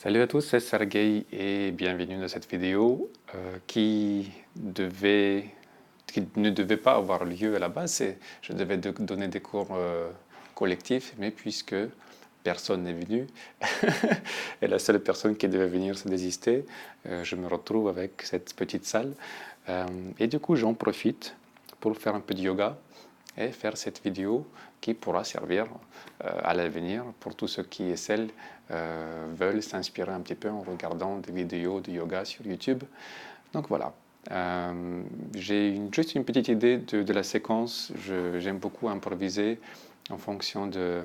Salut à tous, c'est Sergey et bienvenue dans cette vidéo qui ne devait pas avoir lieu à la base. Je devais donner des cours collectifs, mais puisque personne n'est venu et la seule personne qui devait venir s'est désistée, je me retrouve avec cette petite salle. Et du coup, j'en profite pour faire un peu de yoga et faire cette vidéo qui pourra servir à l'avenir pour tous ceux qui et celles veulent s'inspirer un petit peu en regardant des vidéos de yoga sur YouTube. Donc voilà, j'ai juste une petite idée de la séquence. J'aime beaucoup improviser en fonction de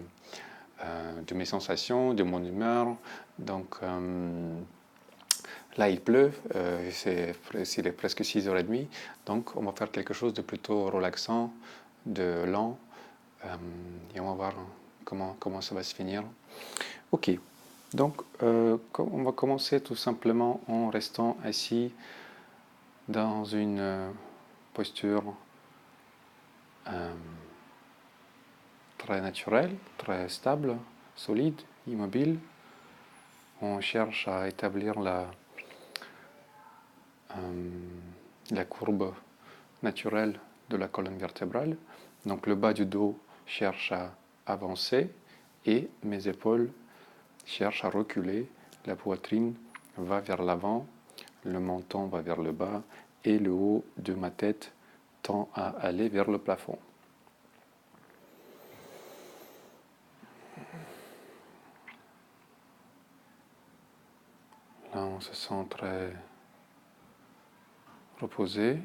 mes sensations, de mon humeur. Donc là, il pleut, il est presque 6h30, donc on va faire quelque chose de plutôt relaxant, de lent, et on va voir comment ça va se finir. Ok, donc on va commencer tout simplement en restant assis dans une posture très naturelle, très stable, solide, immobile. On cherche à établir la courbe naturelle de la colonne vertébrale. Donc le bas du dos cherche à avancer et mes épaules cherchent à reculer. La poitrine va vers l'avant, le menton va vers le bas et le haut de ma tête tend à aller vers le plafond. Là, on se sent très reposé,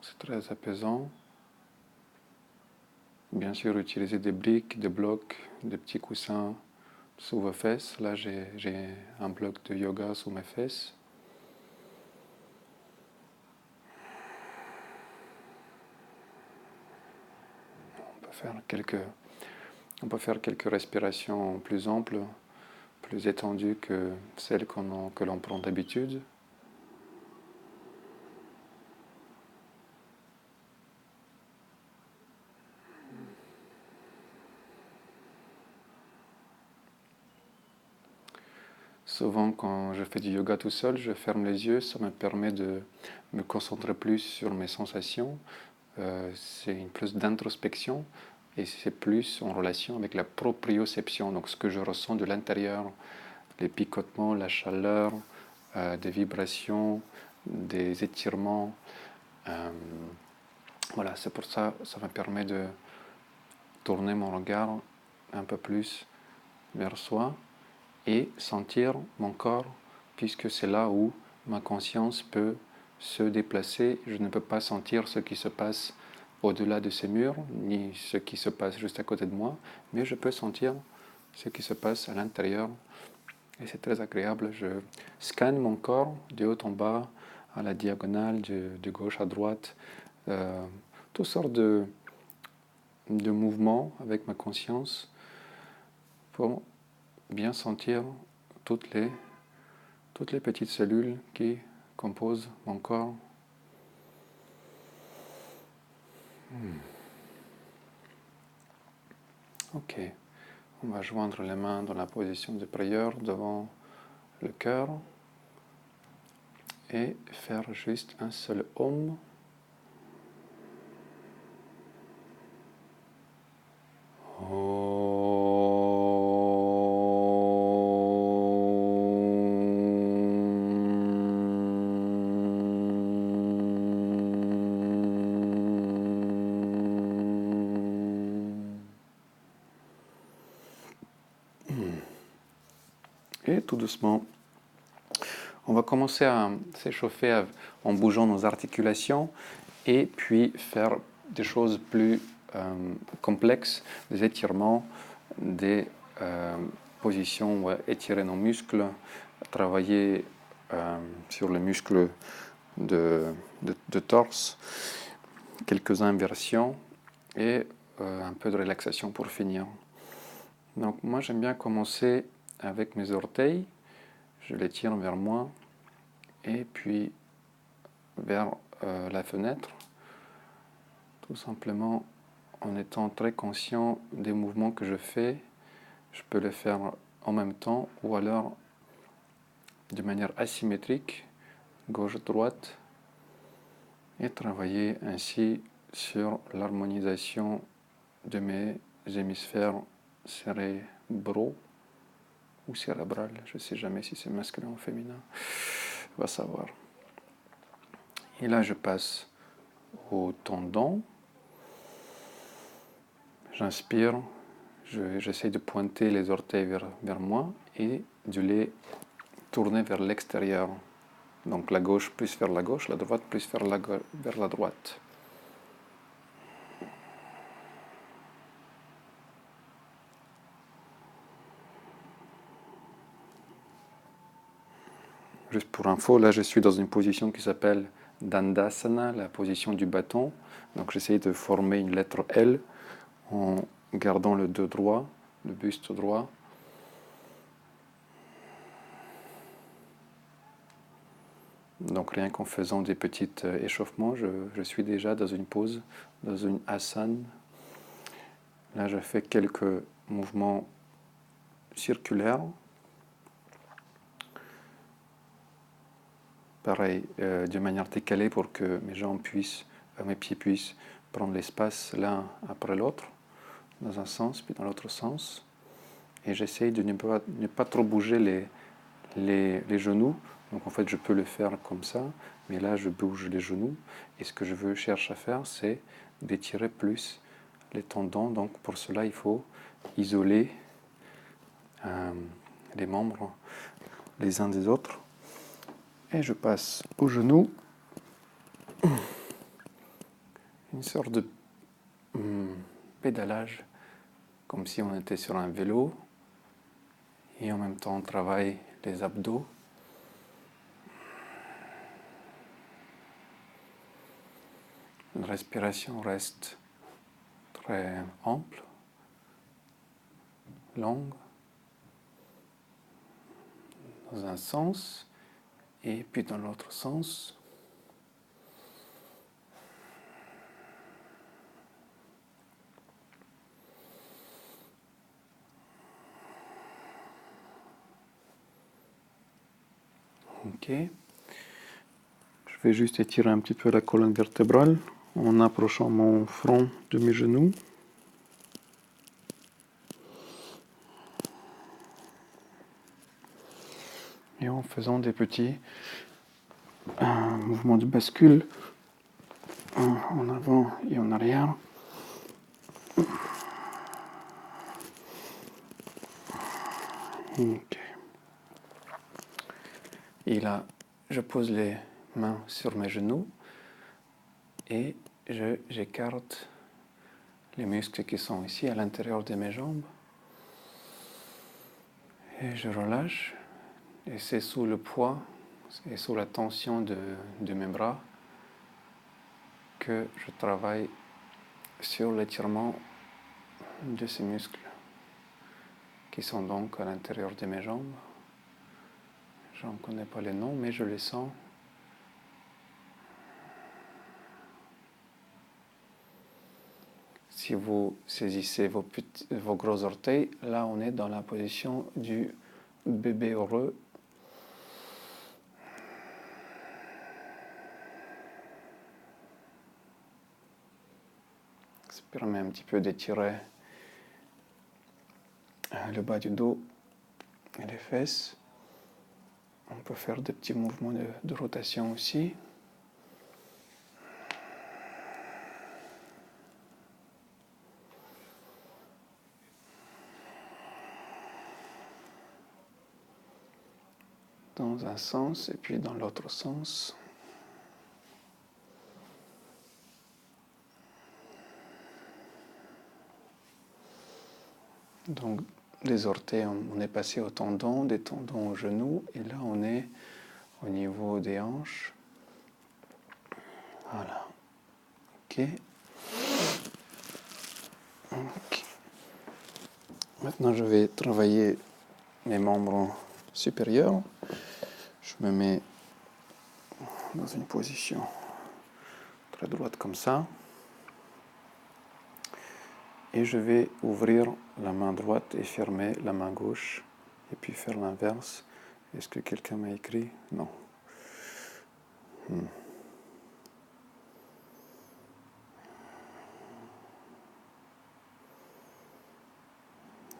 c'est très apaisant. Bien sûr, utiliser des briques, des blocs, des petits coussins sous vos fesses. Là, j'ai un bloc de yoga sous mes fesses. On peut faire quelques respirations plus amples, plus étendues que celles que l'on prend d'habitude. Souvent, quand je fais du yoga tout seul, je ferme les yeux. Ça me permet de me concentrer plus sur mes sensations. C'est une plus d'introspection et c'est plus en relation avec la proprioception, donc ce que je ressens de l'intérieur, les picotements, la chaleur, des vibrations, des étirements. Voilà, c'est pour ça que ça me permet de tourner mon regard un peu plus vers soi et sentir mon corps, puisque c'est là où ma conscience peut se déplacer. Je ne peux pas sentir ce qui se passe au-delà de ces murs, ni ce qui se passe juste à côté de moi, mais je peux sentir ce qui se passe à l'intérieur. Et c'est très agréable. Je scanne mon corps de haut en bas, à la diagonale, de gauche à droite, toutes sortes de mouvements avec ma conscience pour bien sentir toutes les petites cellules qui composent mon corps. Ok, on va joindre les mains dans la position de prière devant le cœur et faire juste un seul Om. Et tout doucement, on va commencer à s'échauffer en bougeant nos articulations et puis faire des choses plus complexes, des étirements, des positions où étirer nos muscles, travailler sur les muscles de torse, quelques inversions et un peu de relaxation pour finir. Donc moi j'aime bien commencer avec mes orteils, je les tire vers moi et puis vers la fenêtre, tout simplement en étant très conscient des mouvements que je fais. Je peux les faire en même temps ou alors de manière asymétrique, gauche-droite, et travailler ainsi sur l'harmonisation de mes hémisphères cérébraux ou cérébral, je ne sais jamais si c'est masculin ou féminin, on va savoir. Et là, je passe au tendon. J'inspire, j'essaie de pointer les orteils vers moi et de les tourner vers l'extérieur. Donc la gauche plus vers la gauche, la droite plus vers la droite. Juste pour info, là je suis dans une position qui s'appelle Dandasana, la position du bâton. Donc j'essaie de former une lettre L en gardant le dos droit, le buste droit. Donc rien qu'en faisant des petits échauffements, je suis déjà dans une pose, dans une asana. Là je fais quelques mouvements circulaires. Pareil, de manière décalée pour que mes pieds puissent prendre l'espace l'un après l'autre, dans un sens puis dans l'autre sens. Et j'essaye de ne pas trop bouger les genoux. Donc en fait, je peux le faire comme ça, mais là, je bouge les genoux. Et ce que je cherche à faire, c'est d'étirer plus les tendons. Donc pour cela, il faut isoler les membres les uns des autres. Et je passe aux genoux. Une sorte de pédalage, comme si on était sur un vélo. Et en même temps, on travaille les abdos. La respiration reste très ample, longue, dans un sens, et puis dans l'autre sens. Ok. Je vais juste étirer un petit peu la colonne vertébrale en approchant mon front de mes genoux. Et en faisant des petits mouvements de bascule en avant et en arrière. Ok. Et là, je pose les mains sur mes genoux et j'écarte les muscles qui sont ici à l'intérieur de mes jambes. Et je relâche. Et c'est sous le poids et sous la tension de mes bras que je travaille sur l'étirement de ces muscles qui sont donc à l'intérieur de mes jambes. Je n'en connais pas les noms, mais je les sens. Si vous saisissez vos gros orteils, là on est dans la position du bébé heureux. Ça permet un petit peu d'étirer le bas du dos et les fesses. On peut faire des petits mouvements de rotation aussi. Dans un sens et puis dans l'autre sens. Donc des orteils, on est passé aux tendons, des tendons aux genoux, et là on est au niveau des hanches. Voilà. Ok. Maintenant je vais travailler mes membres supérieurs. Je me mets dans une position très droite comme ça. Et je vais ouvrir la main droite et fermer la main gauche. Et puis faire l'inverse Est-ce que quelqu'un m'a écrit? Non.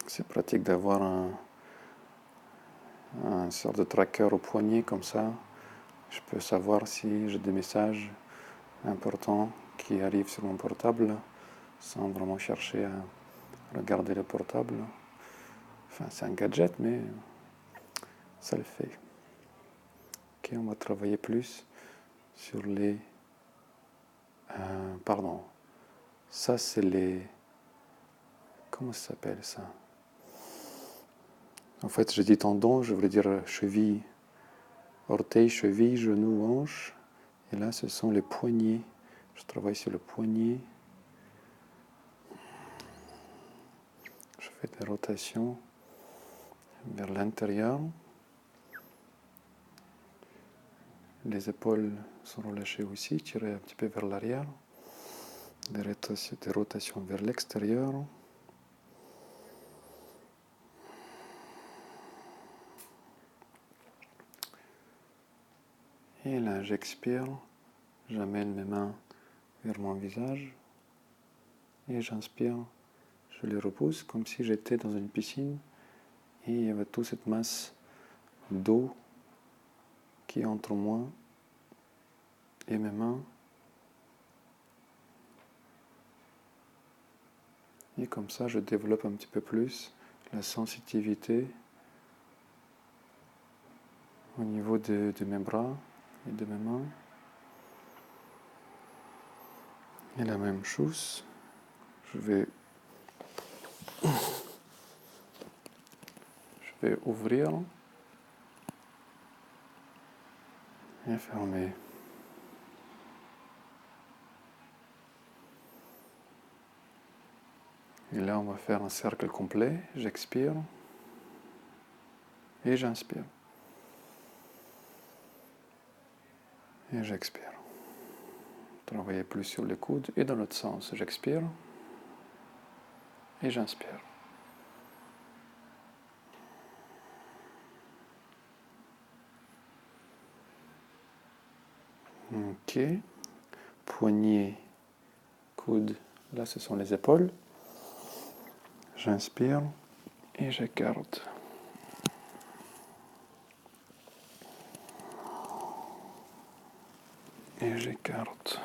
C'est pratique d'avoir un sort de tracker au poignet comme ça. Je peux savoir si j'ai des messages importants qui arrivent sur mon portable sans vraiment chercher à regarder le portable. Enfin, c'est un gadget, mais ça le fait. Ok, on va travailler plus sur les... pardon. Ça, c'est les... Comment ça s'appelle ça? En fait, j'ai dit tendon, je voulais dire cheville, orteil, cheville, genou, hanche. Et là, ce sont les poignets. Je travaille sur le poignet. Je fais des rotations vers l'intérieur. Les épaules sont relâchées aussi, tirées un petit peu vers l'arrière. Des rotations vers l'extérieur. Et là, j'expire. J'amène mes mains vers mon visage. Et j'inspire. Je les repousse comme si j'étais dans une piscine. Et il y avait toute cette masse d'eau qui est entre moi et mes mains. Et comme ça, je développe un petit peu plus la sensitivité au niveau de mes bras et de mes mains. Et la même chose, je vais ouvrir et fermer. Et là, on va faire un cercle complet. J'expire et j'inspire. Et j'expire. Travailler plus sur les coudes et dans l'autre sens. J'expire et j'inspire. Ok. Poignet, coude. Là, ce sont les épaules. J'inspire et j'écarte. Et j'écarte.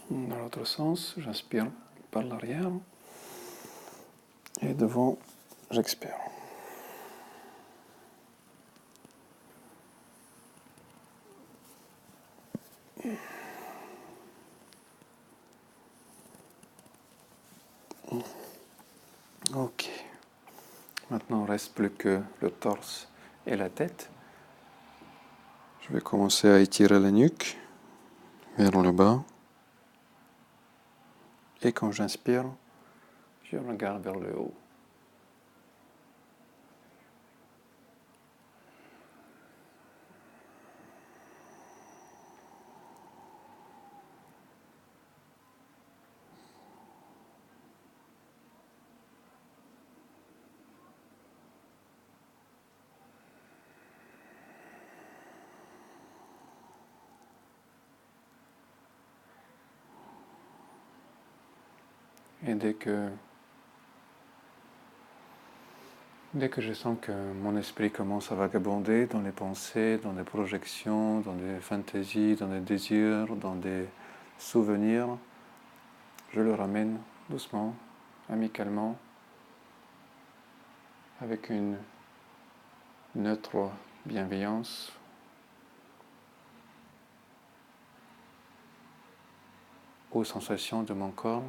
Dans l'autre sens, j'inspire par l'arrière. Et devant, j'expire. Ok. Maintenant, il ne reste plus que le torse et la tête. Je vais commencer à étirer la nuque vers le bas. Et quand j'inspire, je regarde vers le haut. Et dès que je sens que mon esprit commence à vagabonder dans les pensées, dans des projections, dans des fantaisies, dans des désirs, dans des souvenirs, je le ramène doucement, amicalement, avec une neutre bienveillance aux sensations de mon corps.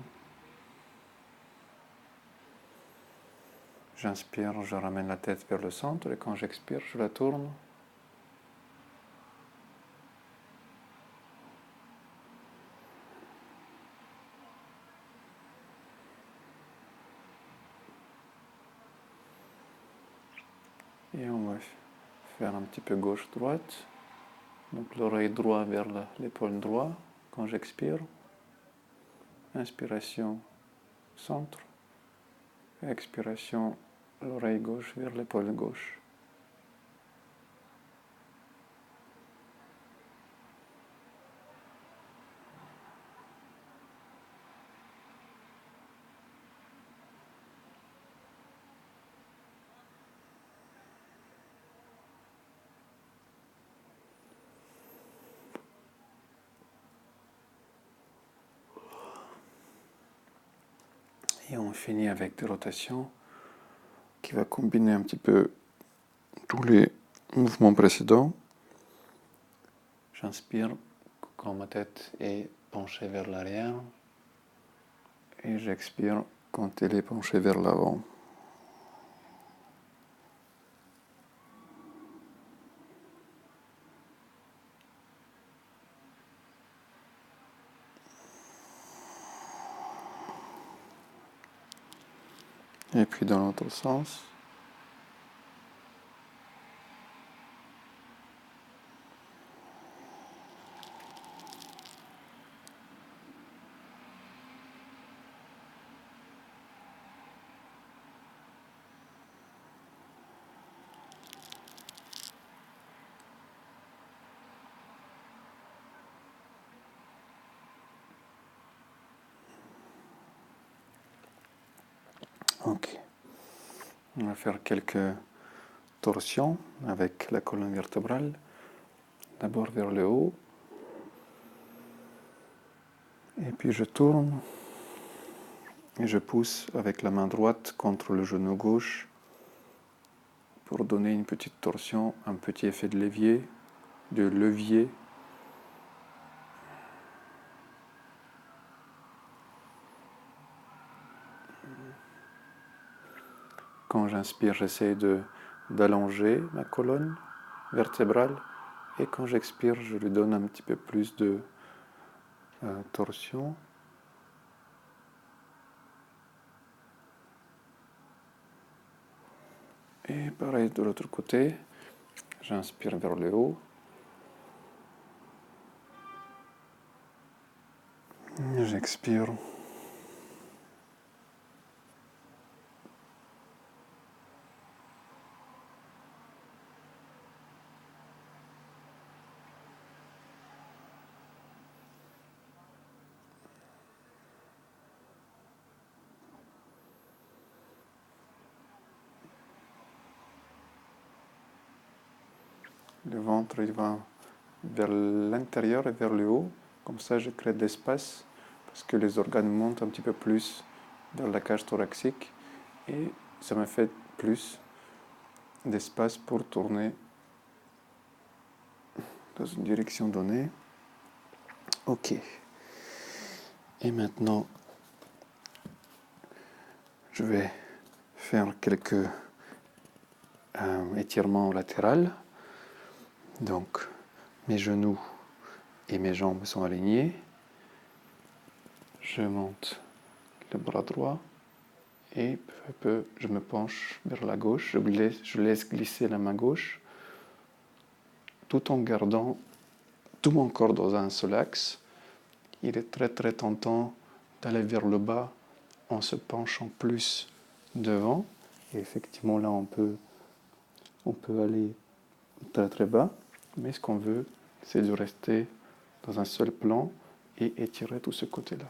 J'inspire, je ramène la tête vers le centre et quand j'expire, je la tourne. Et on va faire un petit peu gauche-droite. Donc l'oreille droite vers l'épaule droite quand j'expire. Inspiration, centre. Expiration, l'oreille gauche vers l'épaule gauche. Et on finit avec des rotations qui va combiner un petit peu tous les mouvements précédents. J'inspire quand ma tête est penchée vers l'arrière et j'expire quand elle est penchée vers l'avant. Et puis dans l'autre sens. Ok. On va faire quelques torsions avec la colonne vertébrale. D'abord vers le haut. Et puis je tourne et je pousse avec la main droite contre le genou gauche pour donner une petite torsion, un petit effet de levier. Quand j'inspire, j'essaie d'allonger ma colonne vertébrale et quand j'expire, je lui donne un petit peu plus de torsion. Et pareil de l'autre côté, j'inspire vers le haut. J'expire. Le ventre, il va vers l'intérieur et vers le haut. Comme ça, je crée de l'espace parce que les organes montent un petit peu plus vers la cage thoracique et ça me fait plus d'espace pour tourner dans une direction donnée. Ok. Et maintenant, je vais faire quelques étirements latéraux. Donc, mes genoux et mes jambes sont alignés. Je monte le bras droit et peu à peu, je me penche vers la gauche. Je laisse glisser la main gauche tout en gardant tout mon corps dans un seul axe. Il est très très tentant d'aller vers le bas en se penchant plus devant. Et effectivement, là, on peut aller très très bas. Mais ce qu'on veut, c'est de rester dans un seul plan et étirer tout ce côté-là.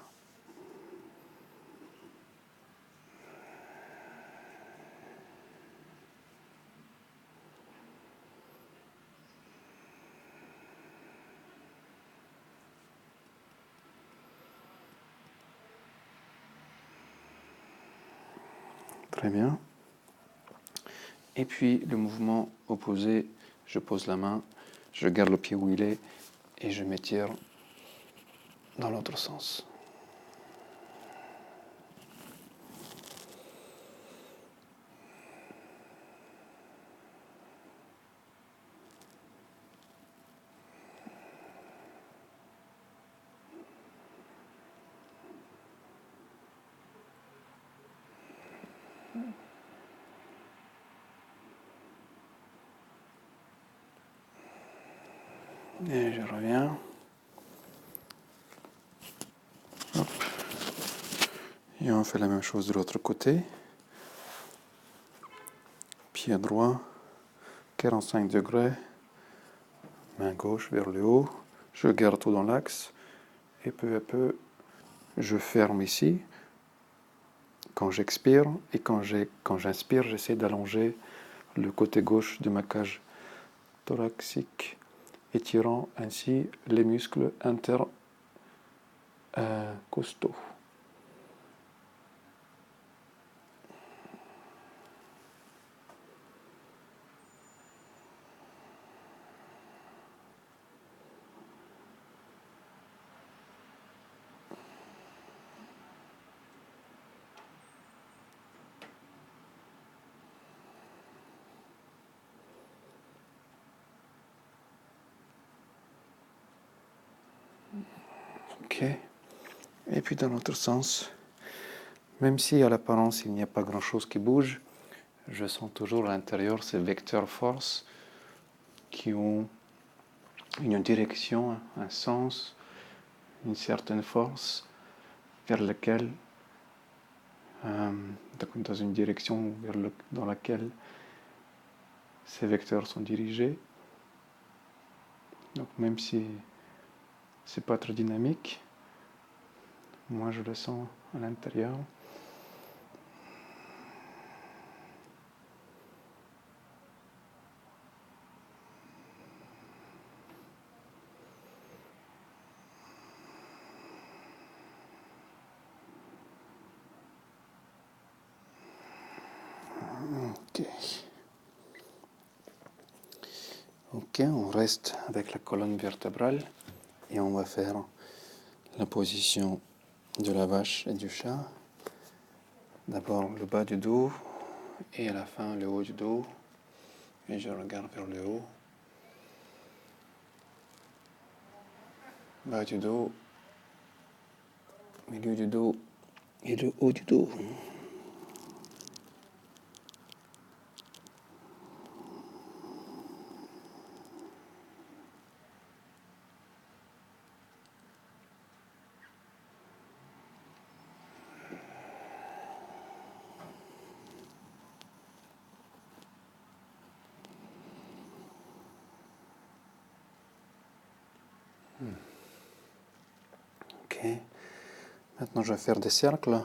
Très bien. Et puis le mouvement opposé, je pose la main, je garde le pied où il est et je m'étire dans l'autre sens. Et je reviens. Hop. Et on fait la même chose de l'autre côté. pied droit, 45 degrés, main gauche vers le haut, je garde tout dans l'axe, et peu à peu, je ferme ici. Quand j'expire et quand j'inspire, j'essaie d'allonger le côté gauche de ma cage thoracique, étirant ainsi les muscles intercostaux. Ok. Et puis dans l'autre sens, même si à l'apparence il n'y a pas grand-chose qui bouge, je sens toujours à l'intérieur ces vecteurs force qui ont une direction, un sens, une certaine force vers laquelle, dans une direction dans laquelle ces vecteurs sont dirigés. Donc même si c'est pas trop dynamique, moi je le sens à l'intérieur. Ok. Ok, on reste avec la colonne vertébrale et on va faire la position de la vache et du chat. D'abord le bas du dos et à la fin le haut du dos. Et je regarde vers le haut. Bas du dos, milieu du dos et le haut du dos. Ok. Maintenant, je vais faire des cercles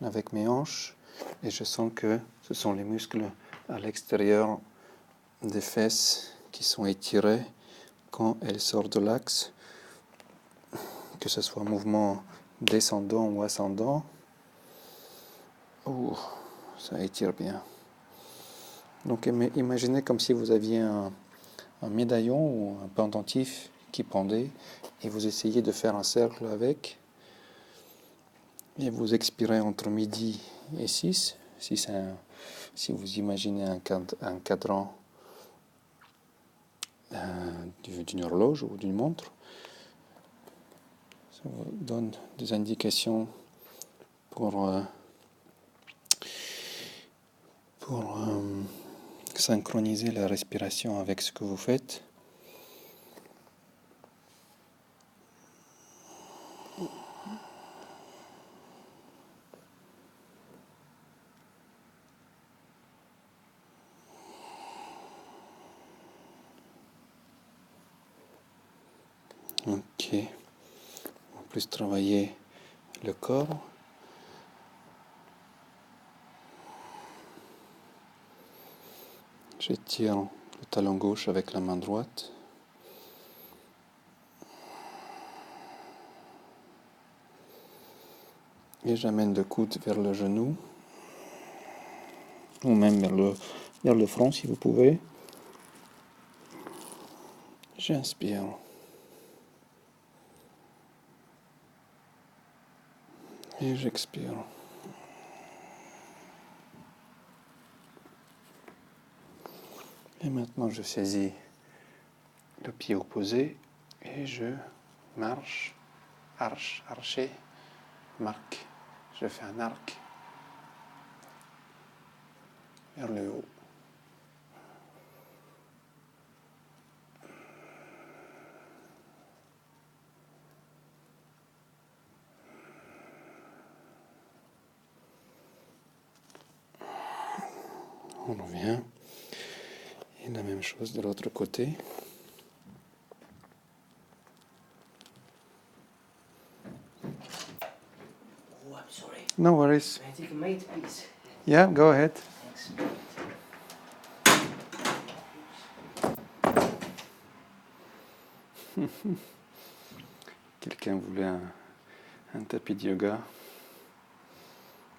avec mes hanches et je sens que ce sont les muscles à l'extérieur des fesses qui sont étirés quand elles sortent de l'axe, que ce soit mouvement descendant ou ascendant. Oh, ça étire bien. Donc imaginez comme si vous aviez un médaillon ou un pendentif qui pendait et vous essayez de faire un cercle avec. Et vous expirez entre midi et 6. Si vous imaginez un cadran d'une horloge ou d'une montre, ça vous donne des indications pour synchroniser la respiration avec ce que vous faites. Ok. En plus travailler le corps. J'étire le talon gauche avec la main droite. Et j'amène le coude vers le genou. Ou même vers le front si vous pouvez. J'inspire. Et j'expire. Et maintenant, je saisis le pied opposé et je marche, archer, marque. Je fais un arc vers le haut. On revient. Et la même chose de l'autre côté. Oh, I'm sorry. No worries. Can I take a mate, please? Yeah, go ahead. Thanks. Quelqu'un voulait un tapis de yoga.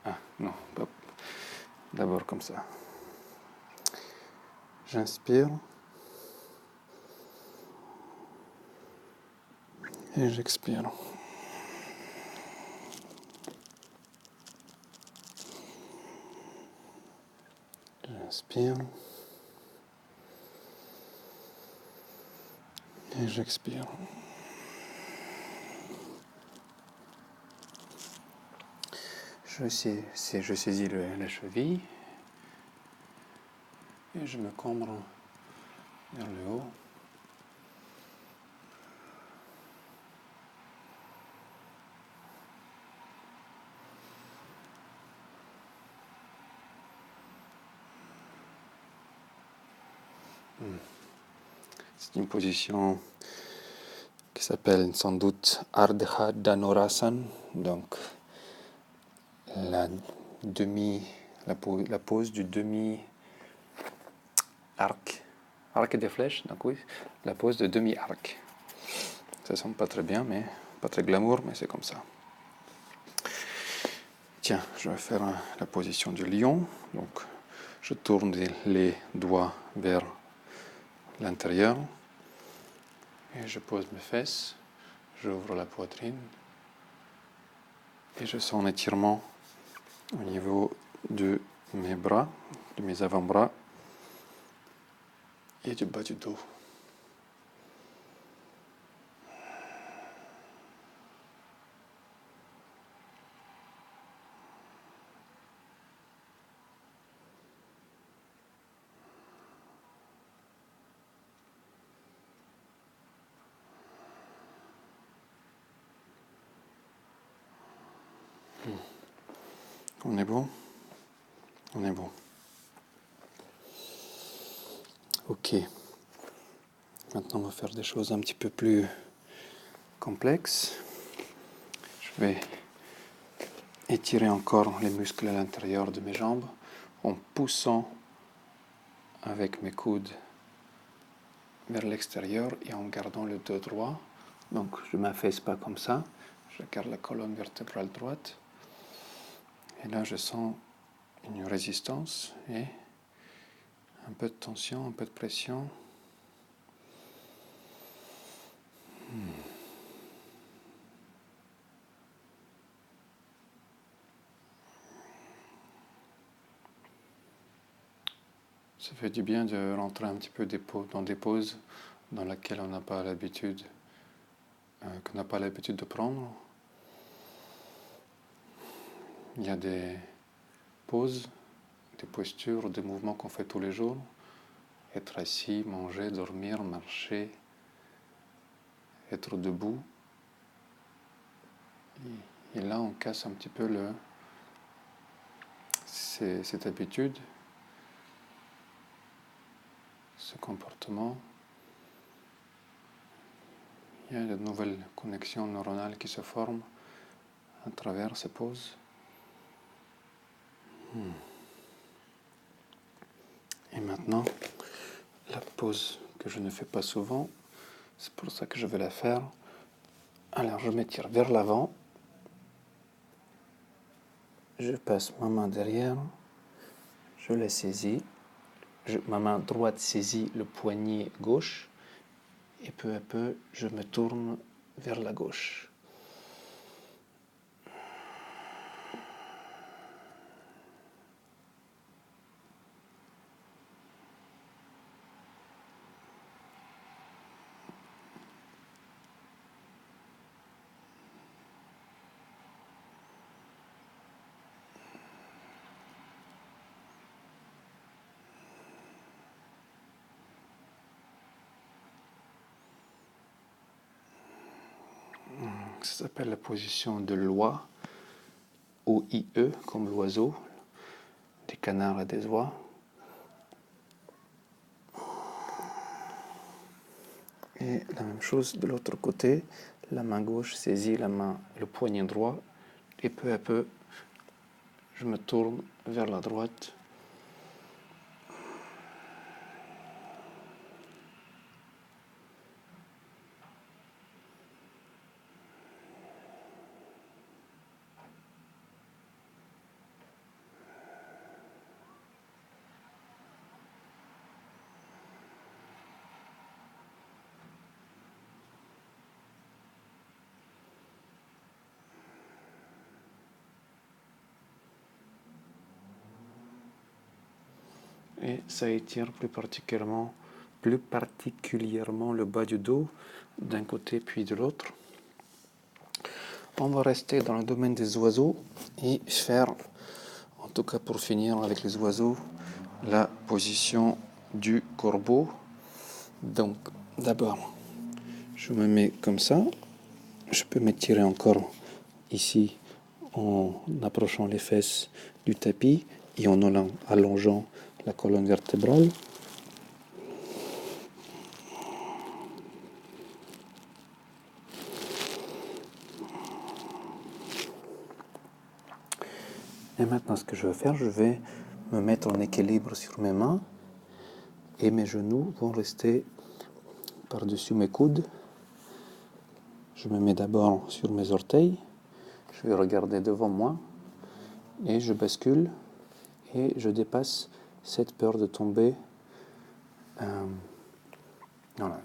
Ah, non, pas. D'abord comme ça. J'inspire. Et j'expire. J'inspire. Et j'expire. Je saisis la cheville. Et je me cambre vers le haut. C'est une position qui s'appelle sans doute Ardha Dhanurasana, donc la pose du demi-arc, arc des flèches, donc oui, la pose de demi-arc. Ça semble pas très bien, mais pas très glamour, mais c'est comme ça. Tiens, je vais faire la position du lion, donc je tourne les doigts vers l'intérieur et je pose mes fesses, j'ouvre la poitrine et je sens un étirement au niveau de mes bras, de mes avant-bras et du bas du dos. On est bon? On est bon. Ok. Maintenant, on va faire des choses un petit peu plus complexes. Je vais étirer encore les muscles à l'intérieur de mes jambes en poussant avec mes coudes vers l'extérieur et en gardant le dos droit. Donc, je ne m'affaisse pas comme ça. Je garde la colonne vertébrale droite. Et là, je sens une résistance et un peu de tension, un peu de pression. Ça fait du bien de rentrer un petit peu dans des pauses dans lesquelles on n'a pas l'habitude, qu'on n'a pas l'habitude de prendre. Il y a des pauses, des postures, des mouvements qu'on fait tous les jours. Être assis, manger, dormir, marcher, être debout. Et là, on casse un petit peu cette habitude, ce comportement. Il y a de nouvelles connexions neuronales qui se forment à travers ces pauses. Et maintenant, la pause que je ne fais pas souvent, c'est pour ça que je vais la faire. Alors, je m'étire vers l'avant. Je passe ma main derrière. Je la saisis. Ma main droite saisit le poignet gauche. Et peu à peu, je me tourne vers la gauche. Ça s'appelle la position de l'oie, O-I-E, comme l'oiseau, des canards et des oies. Et la même chose de l'autre côté, la main gauche saisit le poignet droit et peu à peu, je me tourne vers la droite. Et ça étire plus particulièrement le bas du dos d'un côté puis de l'autre. On va rester dans le domaine des oiseaux et faire, en tout cas pour finir avec les oiseaux, la position du corbeau. Donc d'abord, je me mets comme ça. Je peux m'étirer encore ici en approchant les fesses du tapis et en allongeant la colonne vertébrale. Et maintenant, ce que je vais faire, je vais me mettre en équilibre sur mes mains et mes genoux vont rester par-dessus mes coudes. Je me mets d'abord sur mes orteils, je vais regarder devant moi et je bascule et je dépasse cette peur de tomber. Voilà,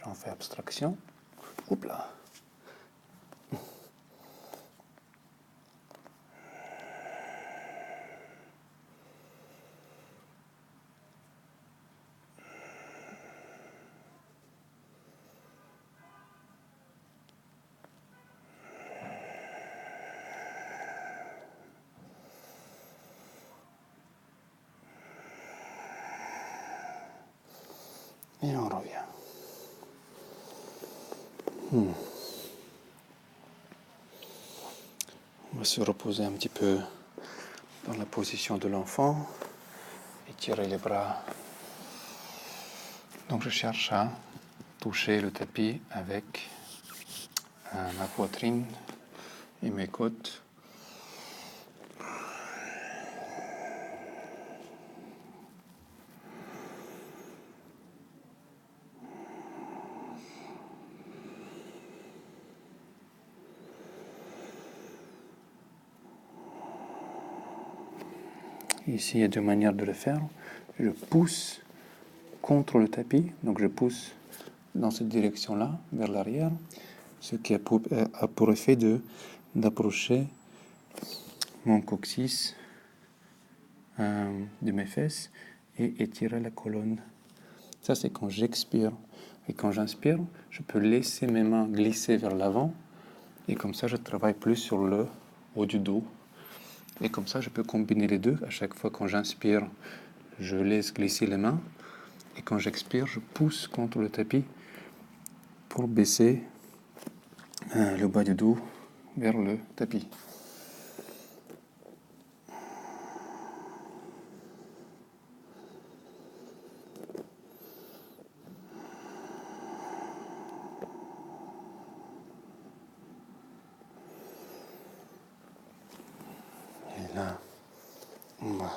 j'en fais abstraction. Oups là. Et on revient. On va se reposer un petit peu dans la position de l'enfant, étirer les bras. Donc je cherche à toucher le tapis avec ma poitrine et mes côtes. Ici, il y a deux manières de le faire. Je pousse contre le tapis, donc je pousse dans cette direction-là, vers l'arrière, ce qui a pour effet d'approcher mon coccyx de mes fesses et étirer la colonne. Ça, c'est quand j'expire. Et quand j'inspire, je peux laisser mes mains glisser vers l'avant et comme ça, je travaille plus sur le haut du dos. Et comme ça, je peux combiner les deux. À chaque fois, quand j'inspire, je laisse glisser les mains. Et quand j'expire, je pousse contre le tapis pour baisser le bas du dos vers le tapis. Et là, on va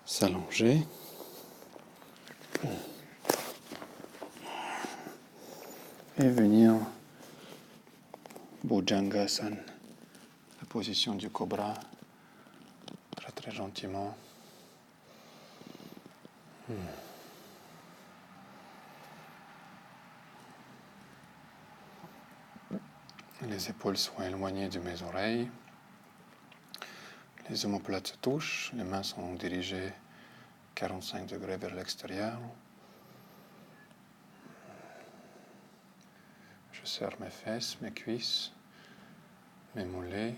s'allonger. Et venir Bhujangasana, la position du cobra, très très gentiment. Les épaules sont éloignées de mes oreilles. Les omoplates se touchent, les mains sont dirigées 45 degrés vers l'extérieur. Je serre mes fesses, mes cuisses, mes mollets.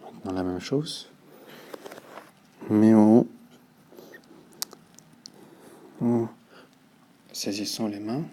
Maintenant la même chose, mais en saisissant les mains.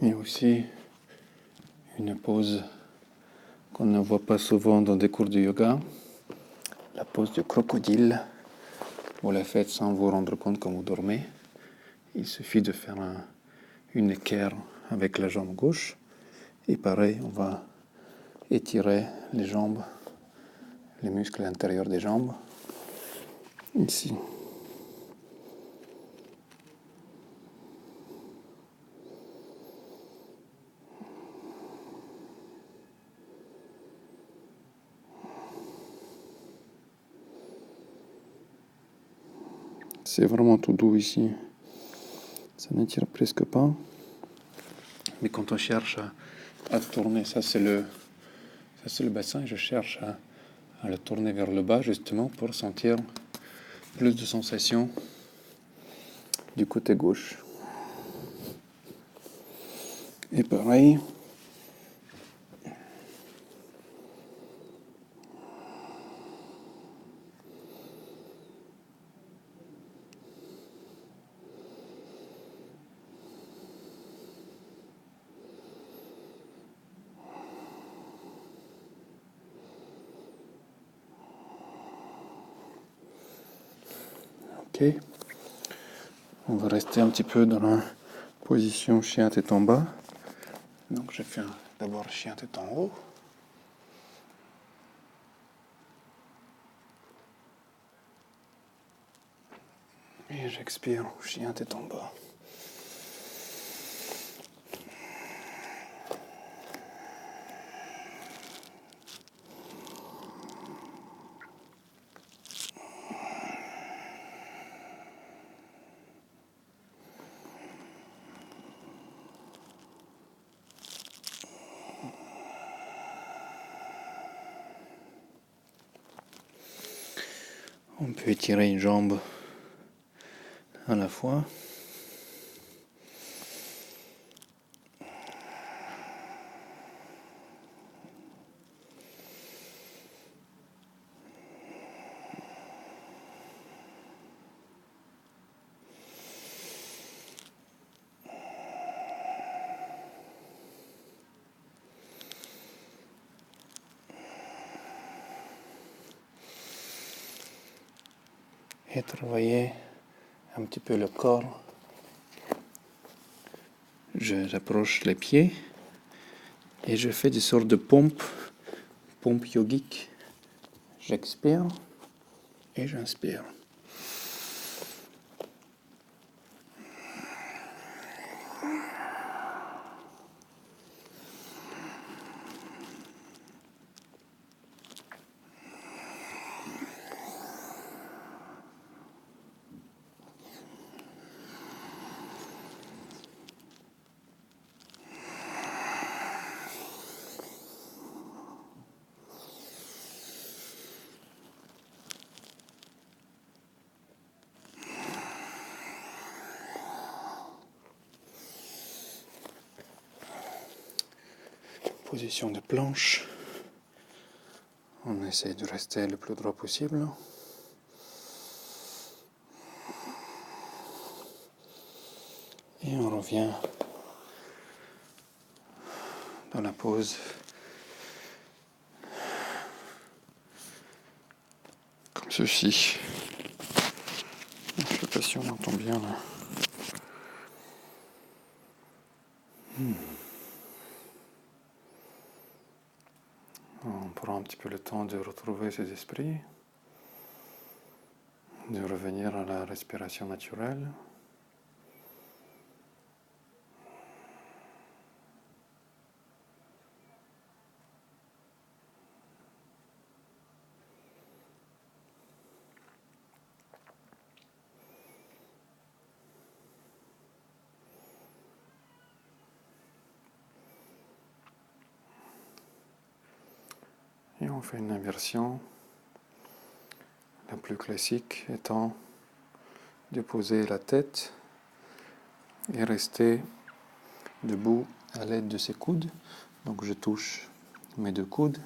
Et aussi une pose qu'on ne voit pas souvent dans des cours de yoga, la pose du crocodile. Vous la faites sans vous rendre compte quand vous dormez. Il suffit de faire une équerre avec la jambe gauche. Et pareil, on va étirer les jambes, les muscles intérieurs des jambes. Ici. C'est vraiment tout doux ici. Ça n'étire presque pas. Mais quand on cherche à tourner, ça c'est le bassin, et je cherche à le tourner vers le bas justement pour sentir plus de sensations du côté gauche. Et pareil. Ok. On va rester un petit peu dans la position chien tête en bas. Donc je fais d'abord chien tête en haut. Et j'expire chien tête en bas. On peut étirer une jambe à la fois. Et travailler un petit peu le corps. J'approche les pieds et je fais des sortes de pompes yogiques. J'expire et j'inspire. Position de planche. On essaie de rester le plus droit possible. Et on revient dans la pose comme ceci. Je ne sais pas si on entend bien là. On prend un petit peu le temps de retrouver ses esprits, de revenir à la respiration naturelle. Et on fait une inversion, la plus classique étant de poser la tête et rester debout à l'aide de ses coudes. Donc je touche mes deux coudes,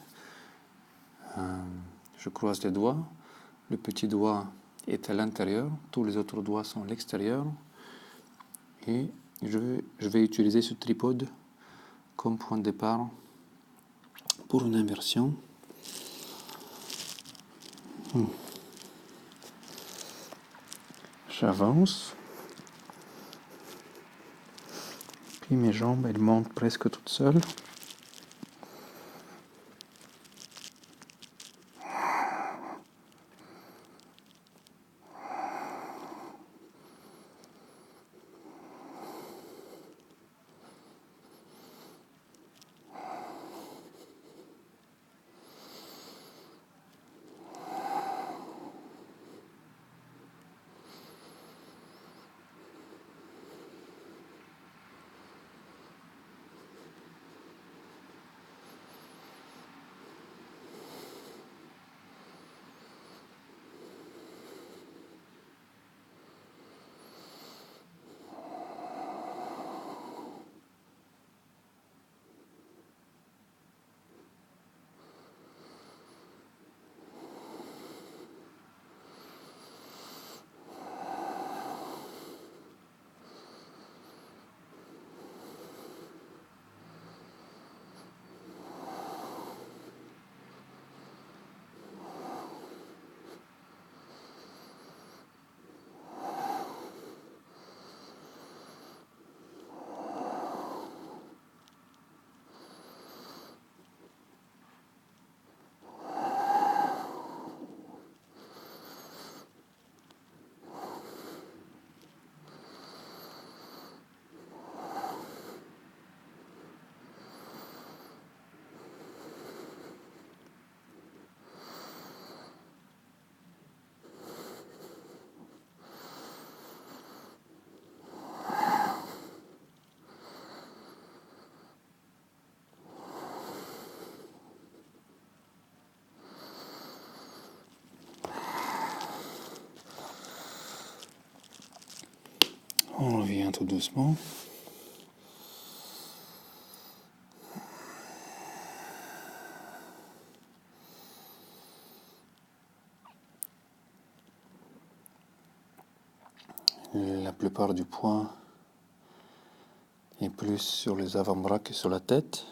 je croise les doigts, le petit doigt est à l'intérieur, tous les autres doigts sont à l'extérieur et Je vais utiliser ce tripode comme point de départ pour une inversion. J'avance. Puis mes jambes, elles montent presque toutes seules. On revient tout doucement. La plupart du poids est plus sur les avant-bras que sur la tête.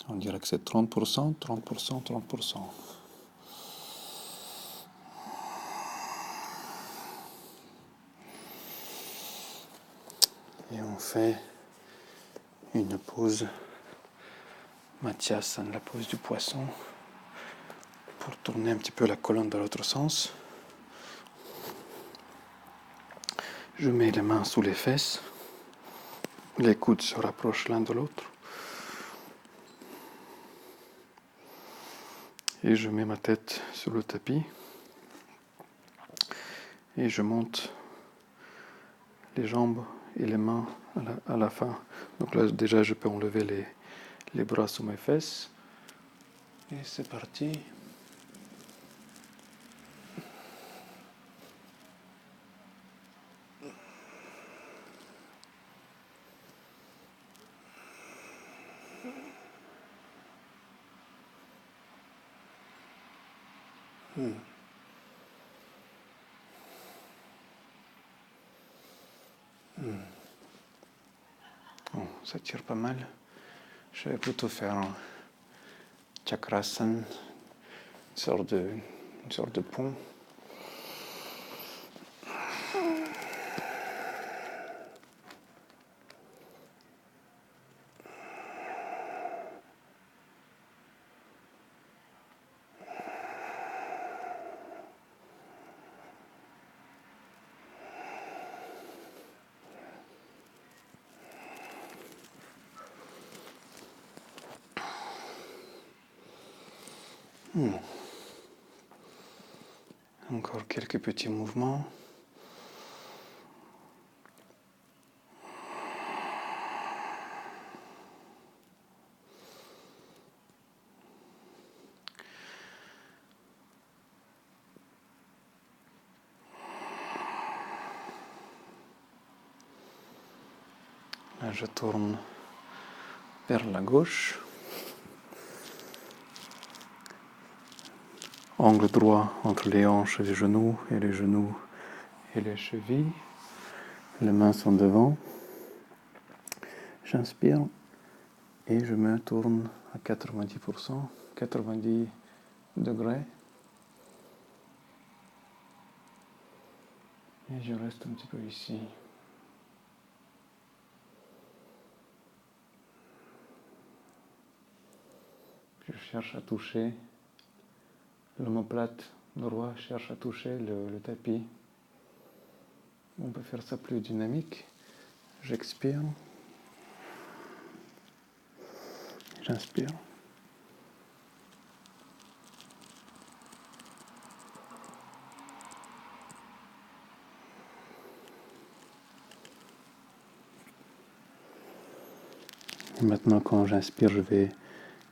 On dirait que c'est 30%, 30%, 30%. Et on fait une pause Mathias, la pose du poisson, pour tourner un petit peu la colonne dans l'autre sens. Je mets les mains sous les fesses, les coudes se rapprochent l'un de l'autre. Et je mets ma tête sur le tapis et je monte les jambes et les mains à la fin. Donc là déjà je peux enlever les bras sous mes fesses. Et c'est parti. Bon, ça tire pas mal. Je vais plutôt faire un chakrasana, une sorte de pont. Encore quelques petits mouvements. Là, je tourne vers la gauche. Angle droit entre les hanches et les genoux et les chevilles. Les mains sont devant. J'inspire et je me tourne à 90%, 90 degrés. Et je reste un petit peu ici. Je cherche à toucher l'omoplate droit, cherche à toucher le tapis. On peut faire ça plus dynamique. J'expire. J'inspire. Et maintenant, quand j'inspire, je vais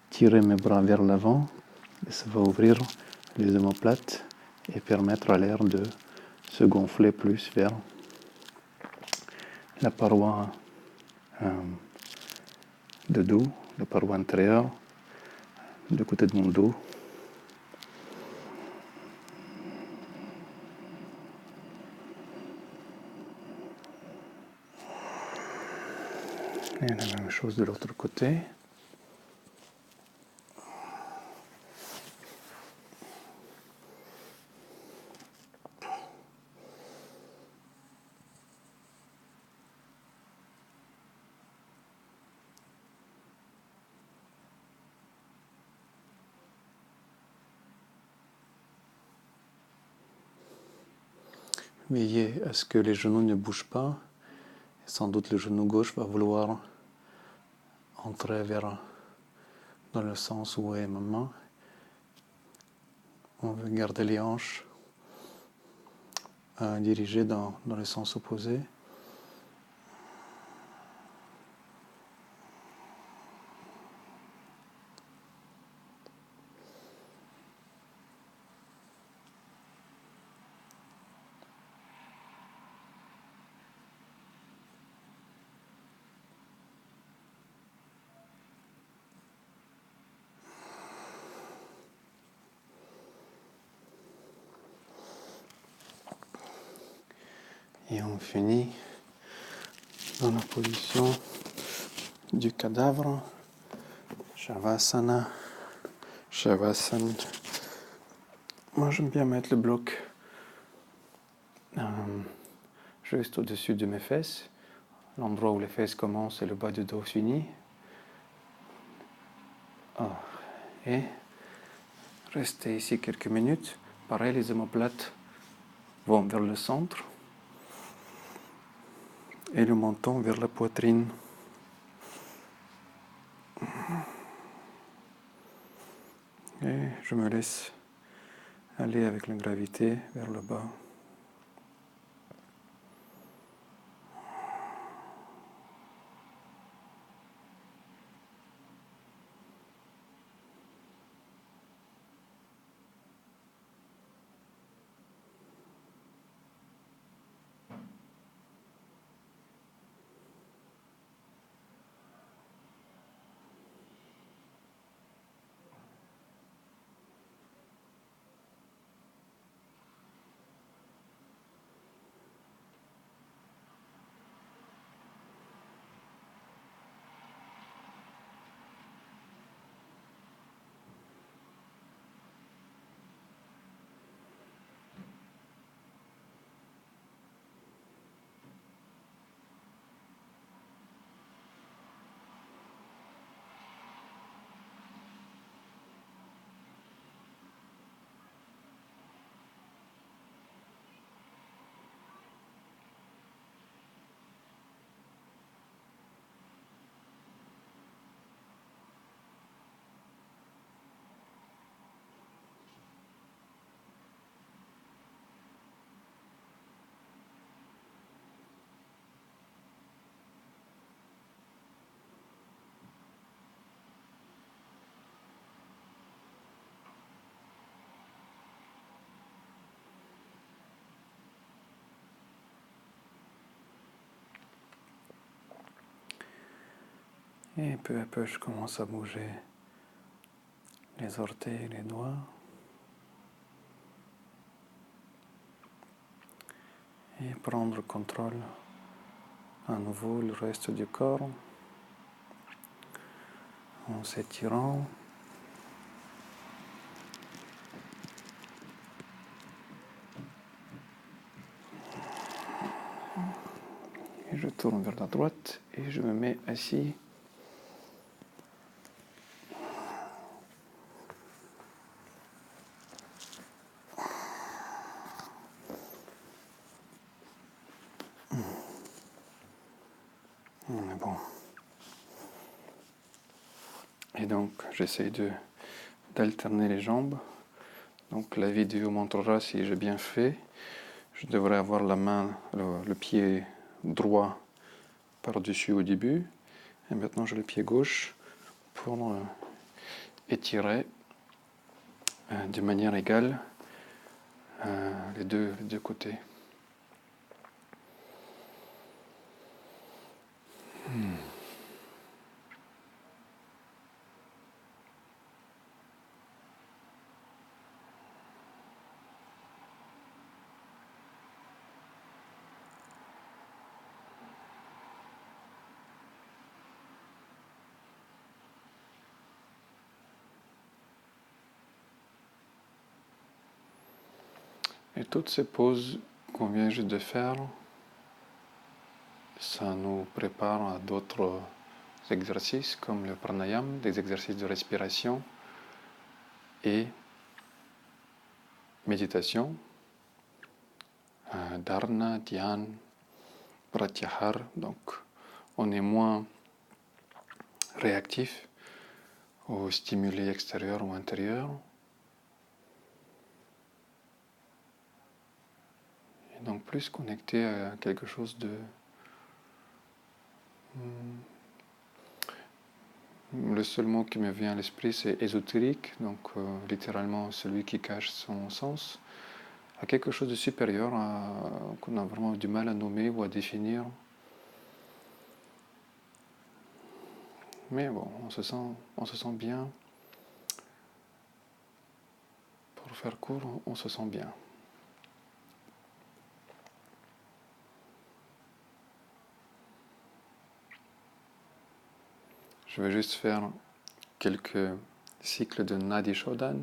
tirer mes bras vers l'avant. Et ça va ouvrir les omoplates et permettre à l'air de se gonfler plus vers la paroi de dos, la paroi intérieure, du côté de mon dos. Et la même chose de l'autre côté. Veillez à ce que les genoux ne bougent pas. Sans doute le genou gauche va vouloir entrer dans le sens où est ma main. On veut garder les hanches dirigées dans le sens opposé. Et on finit dans la position du cadavre, Shavasana, Shavasana. Moi j'aime bien mettre le bloc juste au-dessus de mes fesses, l'endroit où les fesses commencent et le bas du dos finit. Et rester ici quelques minutes. Pareil, les omoplates vont vers le centre et le menton vers la poitrine. Et je me laisse aller avec la gravité vers le bas. Et peu à peu, je commence à bouger les orteils et les doigts. Et prendre contrôle à nouveau le reste du corps en s'étirant. Et je tourne vers la droite et je me mets assis. Bon. Et donc j'essaie d'alterner les jambes. Donc la vidéo montrera si j'ai bien fait. Je devrais avoir la main, le pied droit par-dessus au début. Et maintenant j'ai le pied gauche pour étirer de manière égale les deux côtés. Et toutes ces pauses qu'on vient juste de faire, ça nous prépare à d'autres exercices comme le pranayama, des exercices de respiration et méditation, dharana, dhyana, pratyahara. Donc on est moins réactif aux stimuli extérieurs ou intérieurs. Et donc plus connecté à quelque chose de le seul mot qui me vient à l'esprit, c'est ésotérique, donc littéralement celui qui cache son sens, à quelque chose de supérieur qu'on a vraiment du mal à nommer ou à définir. Mais bon, on se sent bien. Pour faire court, on se sent bien. Je vais juste faire quelques cycles de Nadi Shodhan,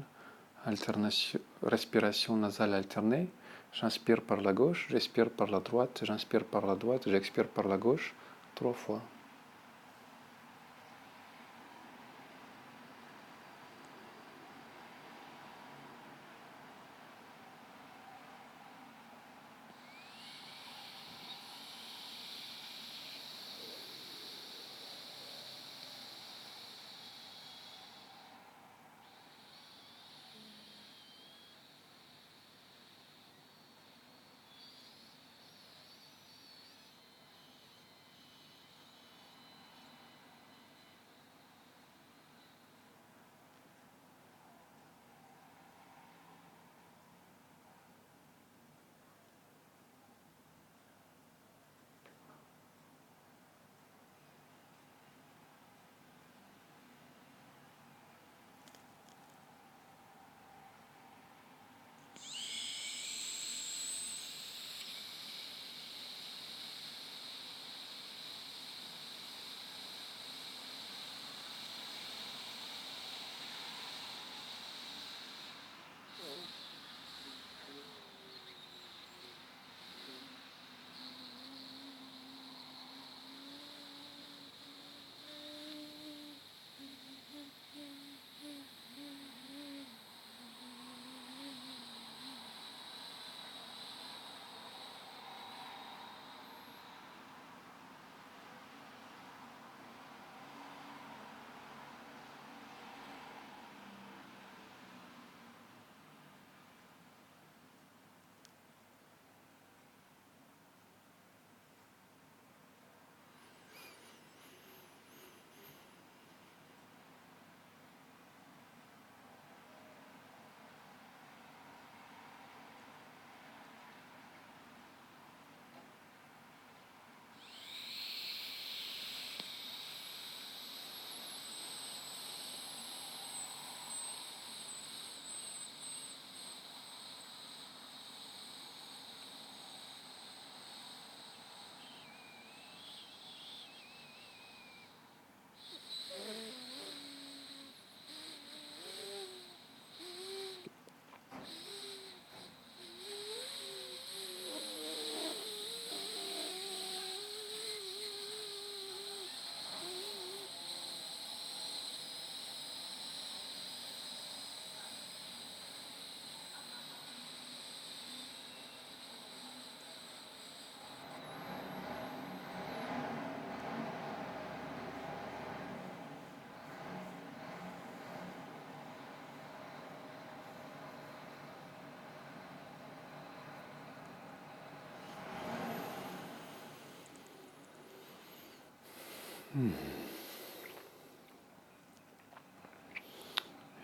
respiration nasale alternée. J'inspire par la gauche, j'expire par la droite, j'inspire par la droite, j'expire par la gauche, 3 fois.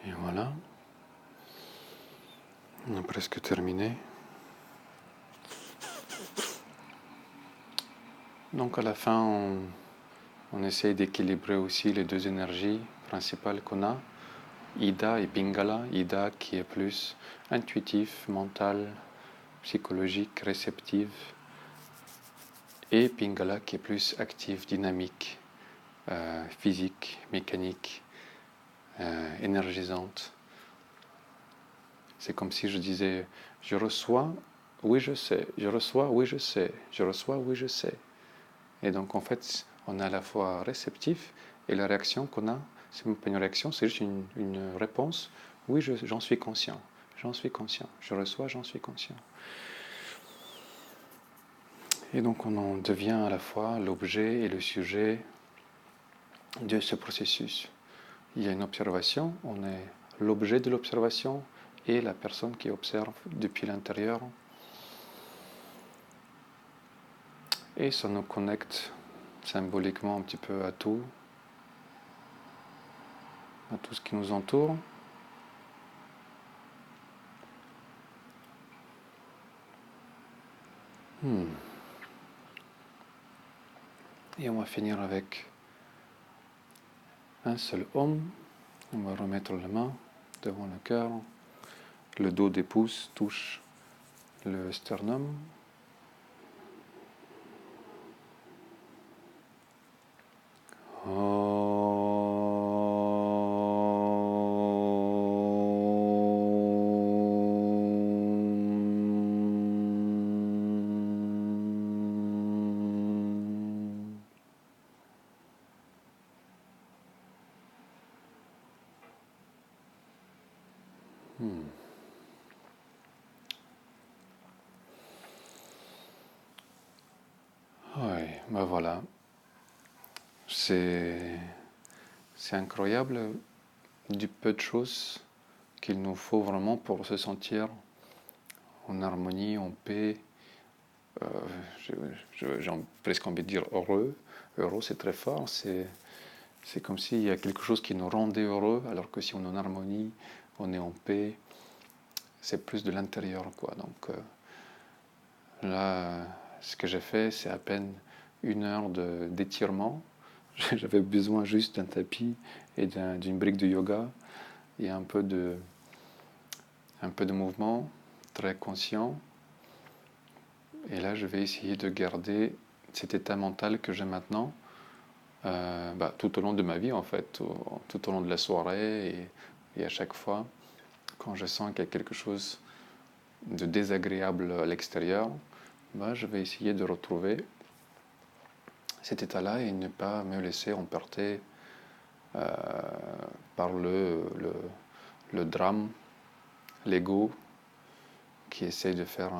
Et voilà. On a presque terminé. Donc à la fin, on essaye d'équilibrer aussi les deux énergies principales qu'on a, Ida et Pingala. Ida qui est plus intuitif, mental, psychologique, réceptive, et Pingala qui est plus actif, dynamique, physique, mécanique, énergisante. C'est comme si je disais, je reçois, oui je sais, je reçois, oui je sais, je reçois, oui je sais. Et donc en fait, on est à la fois réceptif et la réaction qu'on a, c'est même pas une réaction, c'est juste une réponse. Oui, j'en suis conscient, j'en suis conscient, je reçois, j'en suis conscient. Et donc on en devient à la fois l'objet et le sujet de ce processus. Il y a une observation, on est l'objet de l'observation et la personne qui observe depuis l'intérieur. Et ça nous connecte symboliquement un petit peu à tout ce qui nous entoure. Et on va finir avec un seul Om. On va remettre la main devant le cœur. Le dos des pouces touche le sternum. Oui, ben voilà. C'est incroyable du peu de choses qu'il nous faut vraiment pour se sentir en harmonie, en paix. J'ai presque envie de dire heureux. Heureux, c'est très fort. C'est comme s'il y a quelque chose qui nous rendait heureux, alors que si on est en harmonie, on est en paix. C'est plus de l'intérieur, quoi. Donc là, ce que j'ai fait, c'est à peine 1 heure d'étirement. J'avais besoin juste d'un tapis et d'une brique de yoga et un peu de mouvement très conscient. Et là, je vais essayer de garder cet état mental que j'ai maintenant tout au long de ma vie, en fait, tout au long de la soirée et à chaque fois, quand je sens qu'il y a quelque chose de désagréable à l'extérieur, je vais essayer de retrouver cet état-là et ne pas me laisser emporter par le drame, l'ego qui essaie de faire,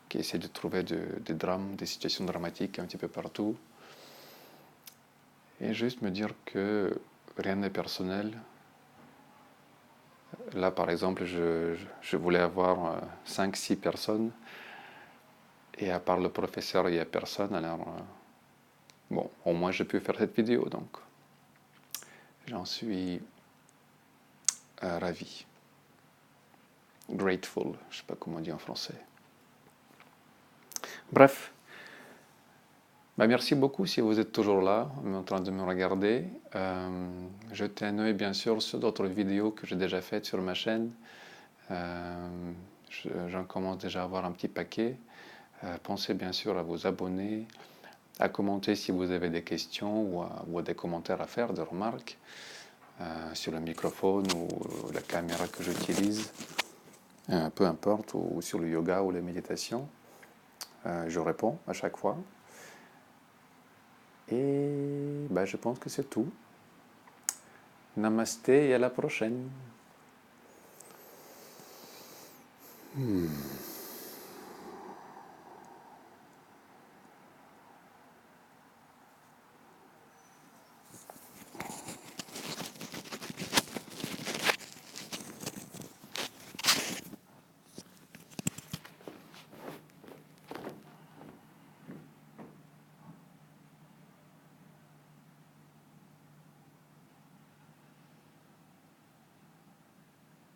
qui essaie de trouver des drames, des situations dramatiques un petit peu partout. Et juste me dire que rien n'est personnel. Là, par exemple, je voulais avoir 5-6 personnes et à part le professeur, il n'y a personne. Alors, bon, au moins j'ai pu faire cette vidéo, donc j'en suis ravi. Grateful, je ne sais pas comment on dit en français. Bref, merci beaucoup si vous êtes toujours là, en train de me regarder. Jetez un œil bien sûr sur d'autres vidéos que j'ai déjà faites sur ma chaîne. J'en commence déjà à avoir un petit paquet. Pensez bien sûr à vous abonner, à commenter si vous avez des questions ou des commentaires à faire, des remarques sur le microphone ou la caméra que j'utilise, peu importe, ou sur le yoga ou la méditation. Je réponds à chaque fois. Et je pense que c'est tout. Namasté et à la prochaine.